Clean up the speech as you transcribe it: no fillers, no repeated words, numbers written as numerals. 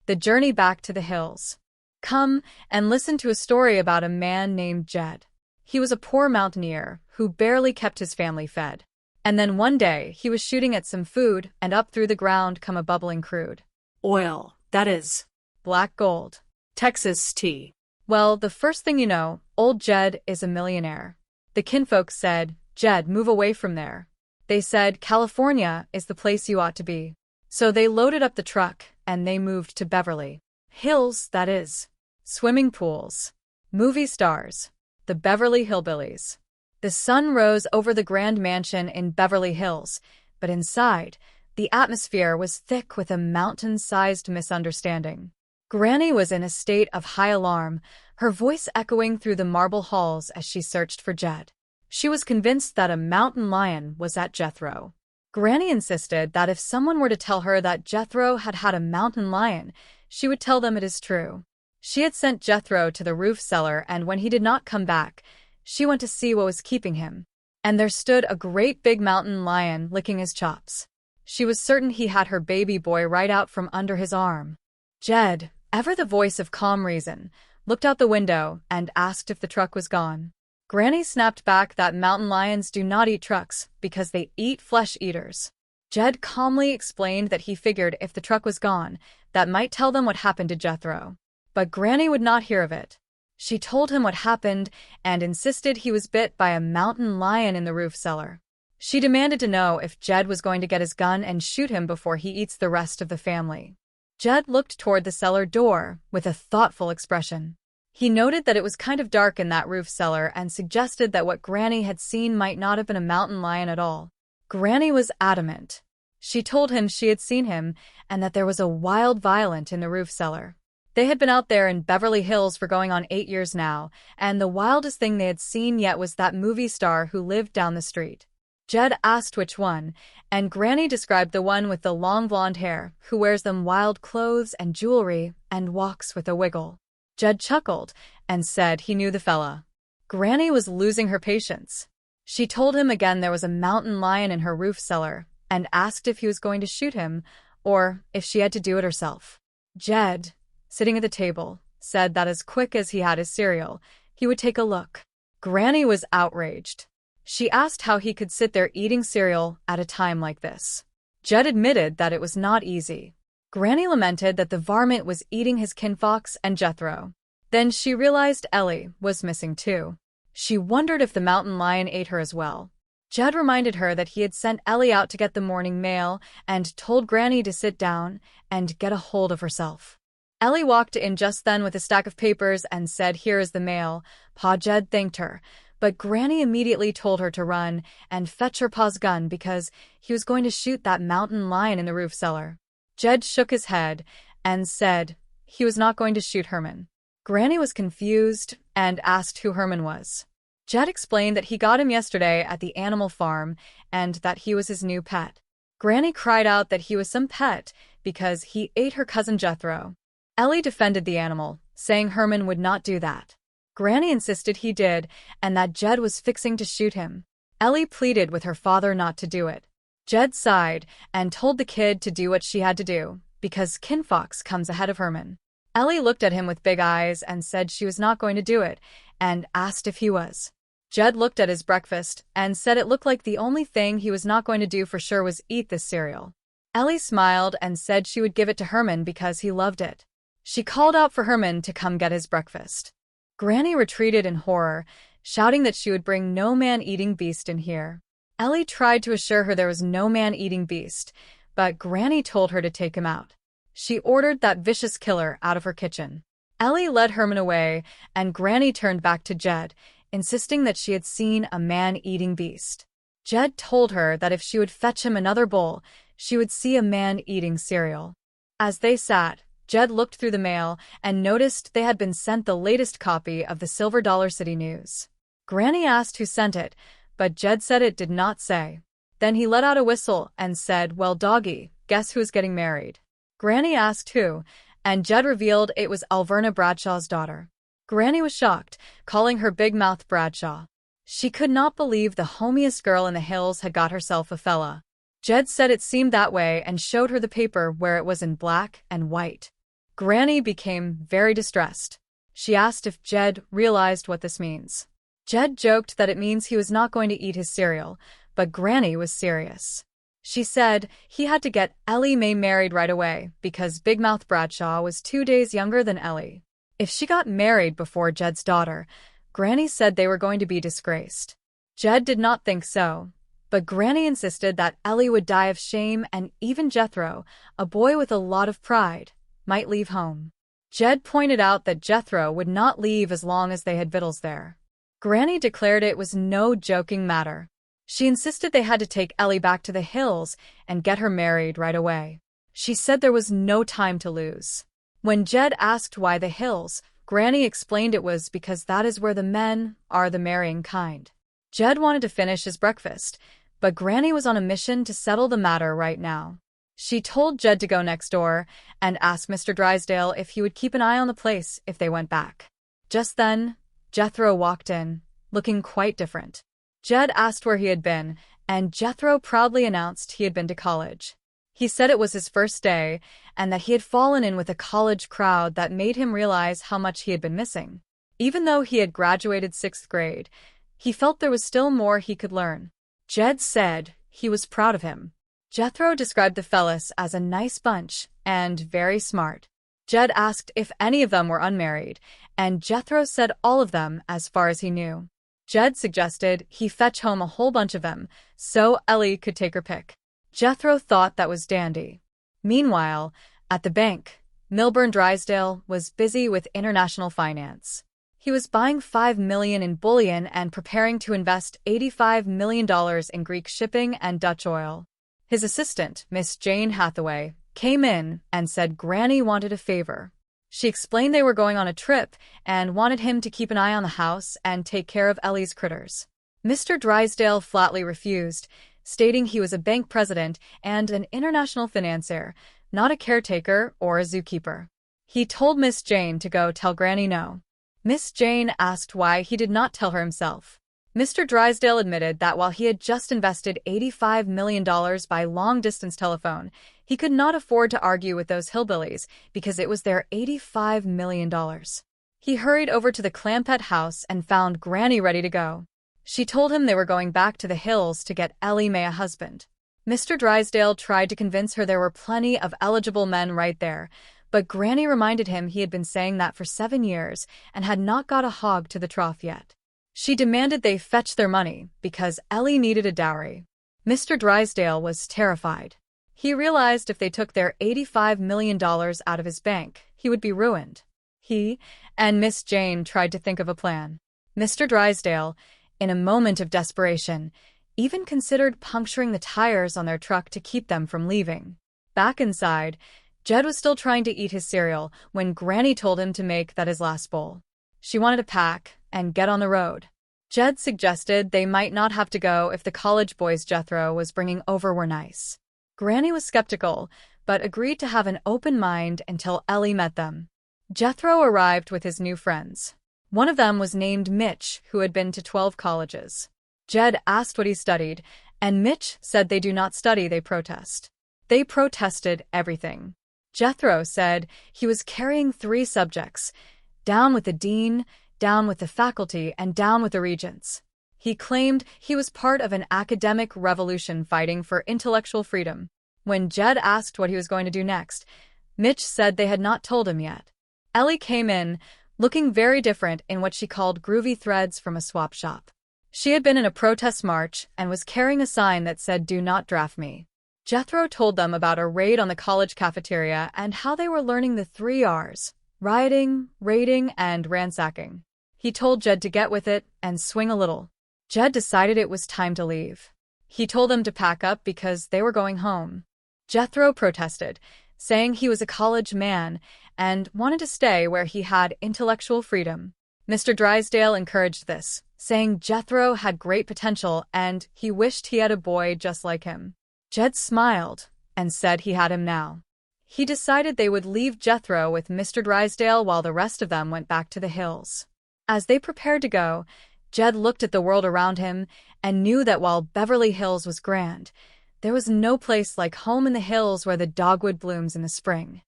The Journey Back to the Hills. Come and listen to a story about a man named Jed. He was a poor mountaineer who barely kept his family fed. And then one day he was shooting at some food, and up through the ground come a bubbling crude Oil, that is. black gold. Texas tea. Well, the first thing you know, old Jed is a millionaire. The kinfolk said, "Jed, move away from there." They said, "California is the place you ought to be." So they loaded up the truck, and they moved to Beverly Hills, that is. Swimming pools. Movie stars. The Beverly Hillbillies. The sun rose over the grand mansion in Beverly Hills, but inside, the atmosphere was thick with a mountain-sized misunderstanding. Granny was in a state of high alarm, her voice echoing through the marble halls as she searched for Jed. She was convinced that a mountain lion was at Jethro. Granny insisted that if someone were to tell her that Jethro had had a mountain lion, she would tell them it is true. She had sent Jethro to the roof cellar, and when he did not come back, she went to see what was keeping him. And there stood a great big mountain lion licking his chops. She was certain he had her baby boy right out from under his arm. Jed, ever the voice of calm reason, looked out the window and asked if the truck was gone. Granny snapped back that mountain lions do not eat trucks because they eat flesh eaters. Jed calmly explained that he figured if the truck was gone, that might tell them what happened to Jethro. But Granny would not hear of it. She told him what happened and insisted he was bit by a mountain lion in the roof cellar. She demanded to know if Jed was going to get his gun and shoot him before he eats the rest of the family. Jed looked toward the cellar door with a thoughtful expression. He noted that it was kind of dark in that roof cellar and suggested that what Granny had seen might not have been a mountain lion at all. Granny was adamant. She told him she had seen him and that there was a wild violet in the roof cellar. They had been out there in Beverly Hills for going on 8 years now, and the wildest thing they had seen yet was that movie star who lived down the street. Jed asked which one, and Granny described the one with the long blonde hair, who wears them wild clothes and jewelry and walks with a wiggle. Jed chuckled and said he knew the fella. Granny was losing her patience. She told him again there was a mountain lion in her roof cellar and asked if he was going to shoot him or if she had to do it herself. Jed, sitting at the table, said that as quick as he had his cereal, he would take a look. Granny was outraged. She asked how he could sit there eating cereal at a time like this. Jed admitted that it was not easy. Granny lamented that the varmint was eating his kinfolks and Jethro. Then she realized Ellie was missing too. She wondered if the mountain lion ate her as well. Jed reminded her that he had sent Ellie out to get the morning mail and told Granny to sit down and get a hold of herself. Ellie walked in just then with a stack of papers and said, "Here is the mail." Pa Jed thanked her, but Granny immediately told her to run and fetch her pa's gun because he was going to shoot that mountain lion in the roof cellar. Jed shook his head and said he was not going to shoot Herman. Granny was confused and asked who Herman was. Jed explained that he got him yesterday at the animal farm and that he was his new pet. Granny cried out that he was some pet because he ate her cousin Jethro. Ellie defended the animal, saying Herman would not do that. Granny insisted he did and that Jed was fixing to shoot him. Ellie pleaded with her father not to do it. Jed sighed and told the kid to do what she had to do, because kinfolks comes ahead of Herman. Ellie looked at him with big eyes and said she was not going to do it, and asked if he was. Jed looked at his breakfast and said it looked like the only thing he was not going to do for sure was eat this cereal. Ellie smiled and said she would give it to Herman because he loved it. She called out for Herman to come get his breakfast. Granny retreated in horror, shouting that she would bring no man-eating beast in here. Ellie tried to assure her there was no man-eating beast, but Granny told her to take him out. She ordered that vicious killer out of her kitchen. Ellie led Herman away, and Granny turned back to Jed, insisting that she had seen a man-eating beast. Jed told her that if she would fetch him another bowl, she would see a man eating cereal. As they sat, Jed looked through the mail and noticed they had been sent the latest copy of the Silver Dollar City News. Granny asked who sent it, but Jed said it did not say. Then he let out a whistle and said, "Well, doggy, guess who's getting married?" Granny asked who, and Jed revealed it was Alverna Bradshaw's daughter. Granny was shocked, calling her Big Mouth Bradshaw. She could not believe the homiest girl in the hills had got herself a fella. Jed said it seemed that way and showed her the paper where it was in black and white. Granny became very distressed. She asked if Jed realized what this means. Jed joked that it means he was not going to eat his cereal, but Granny was serious. She said he had to get Ellie Mae married right away because Big Mouth Bradshaw was 2 days younger than Ellie. If she got married before Jed's daughter, Granny said they were going to be disgraced. Jed did not think so, but Granny insisted that Ellie would die of shame, and even Jethro, a boy with a lot of pride, might leave home. Jed pointed out that Jethro would not leave as long as they had victuals there. Granny declared it was no joking matter. She insisted they had to take Ellie back to the hills and get her married right away. She said there was no time to lose. When Jed asked why the hills, Granny explained it was because that is where the men are the marrying kind. Jed wanted to finish his breakfast, but Granny was on a mission to settle the matter right now. She told Jed to go next door and ask Mr. Drysdale if he would keep an eye on the place if they went back. Just then, Jethro walked in, looking quite different. Jed asked where he had been, and Jethro proudly announced he had been to college. He said it was his first day, and that he had fallen in with a college crowd that made him realize how much he had been missing. Even though he had graduated 6th grade, he felt there was still more he could learn. Jed said he was proud of him. Jethro described the fellas as a nice bunch and very smart. Jed asked if any of them were unmarried, and Jethro said all of them as far as he knew. Jed suggested he fetch home a whole bunch of them, so Ellie could take her pick. Jethro thought that was dandy. Meanwhile, at the bank, Milburn Drysdale was busy with international finance. He was buying $5 million in bullion and preparing to invest $85 million in Greek shipping and Dutch oil. His assistant, Miss Jane Hathaway, came in and said Granny wanted a favor. She explained they were going on a trip and wanted him to keep an eye on the house and take care of Ellie's critters. Mr. Drysdale flatly refused, stating he was a bank president and an international financier, not a caretaker or a zookeeper. He told Miss Jane to go tell Granny no. Miss Jane asked why he did not tell her himself. Mr. Drysdale admitted that while he had just invested $85 million by long-distance telephone, he could not afford to argue with those hillbillies because it was their $85 million. He hurried over to the Clampett house and found Granny ready to go. She told him they were going back to the hills to get Ellie Mae a husband. Mr. Drysdale tried to convince her there were plenty of eligible men right there, but Granny reminded him he had been saying that for 7 years and had not got a hog to the trough yet. She demanded they fetch their money because Ellie needed a dowry. Mr. Drysdale was terrified. He realized if they took their $85 million out of his bank, he would be ruined. He and Miss Jane tried to think of a plan. Mr. Drysdale, in a moment of desperation, even considered puncturing the tires on their truck to keep them from leaving. Back inside, Jed was still trying to eat his cereal when Granny told him to make that his last bowl. She wanted to pack and get on the road. Jed suggested they might not have to go if the college boys Jethro was bringing over were nice. Granny was skeptical, but agreed to have an open mind until Ellie met them. Jethro arrived with his new friends. One of them was named Mitch, who had been to 12 colleges. Jed asked what he studied, and Mitch said they do not study, they protest. They protested everything. Jethro said he was carrying 3 subjects: down with the dean, down with the faculty, and down with the regents. He claimed he was part of an academic revolution fighting for intellectual freedom. When Jed asked what he was going to do next, Mitch said they had not told him yet. Ellie came in, looking very different in what she called groovy threads from a swap shop. She had been in a protest march and was carrying a sign that said, "Do not draft me." Jethro told them about a raid on the college cafeteria and how they were learning the 3 R's: rioting, raiding, and ransacking. He told Jed to get with it and swing a little. Jed decided it was time to leave. He told them to pack up because they were going home. Jethro protested, saying he was a college man and wanted to stay where he had intellectual freedom. Mr. Drysdale encouraged this, saying Jethro had great potential and he wished he had a boy just like him. Jed smiled and said he had him now. He decided they would leave Jethro with Mr. Drysdale while the rest of them went back to the hills. As they prepared to go, Jed looked at the world around him and knew that while Beverly Hills was grand, there was no place like home in the hills where the dogwood blooms in the spring.